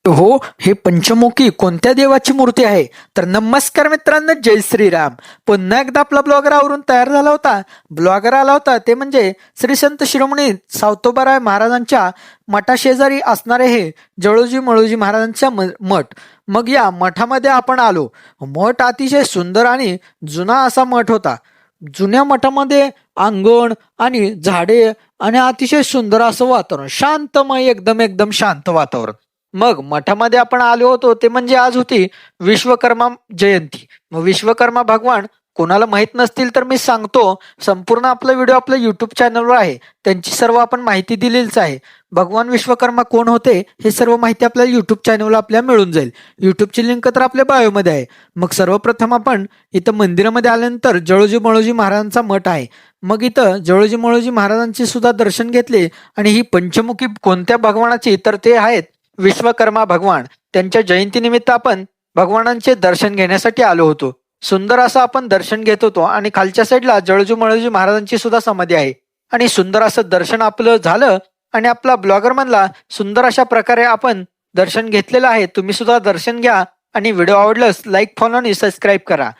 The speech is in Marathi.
हो, हे पंचमुखी कोणत्या देवाची मूर्ती आहे? तर नमस्कार मित्रांनो, जय श्रीराम. पुन्हा एकदा आपला ब्लॉगर आवरून तयार झाला होता. ब्लॉगर आला होता ते म्हणजे श्री संत शिरोमणी सावतोबाराय महाराजांच्या मठाशेजारी असणारे हे जळोजी मळोजी महाराजांचा मठ. मग या मठामध्ये आपण आलो. मठ अतिशय सुंदर आणि जुना असा मठ होता. जुन्या मठामध्ये अंगण आणि झाडे आणि अतिशय सुंदर असं वातावरण, शांतमय, एकदम एकदम शांत वातावरण. मग मठामध्ये आपण आलो होतो ते म्हणजे आज होती विश्वकर्मा जयंती. मग विश्वकर्मा भगवान कोणाला माहित नसतील तर मी सांगतो. संपूर्ण आपला व्हिडिओ आपल्या युट्यूब चॅनलवर आहे. त्यांची सर्व आपण माहिती दिलेलीच आहे. भगवान विश्वकर्मा कोण होते हे सर्व माहिती आपल्या युट्यूब चॅनलवर आपल्याला मिळून जाईल. युट्यूबची लिंक तर आपल्या बायोमध्ये आहे. मग सर्वप्रथम आपण इथं मंदिरामध्ये आल्यानंतर जळोजी मळोजी महाराजांचा मठ आहे. मग इथं जळोजी मळोजी महाराजांचे सुद्धा दर्शन घेतले. आणि ही पंचमुखी कोणत्या भगवानाची, तर ते आहेत विश्वकर्मा भगवान. त्यांच्या जयंतीनिमित्त आपण भगवानांचे दर्शन घेण्यासाठी आलो होतो. सुंदर असं आपण दर्शन घेत होतो आणि खालच्या साईडला जळोजी मळोजी महाराजांची सुद्धा समाधी आहे. आणि सुंदर असं दर्शन आपलं झालं आणि आपला ब्लॉगर म्हणला सुंदर अशा प्रकारे आपण दर्शन घेतलेलं आहे. तुम्ही सुद्धा दर्शन घ्या आणि व्हिडिओ आवडल्यास लाईक, फॉलो आणि सबस्क्राईब करा.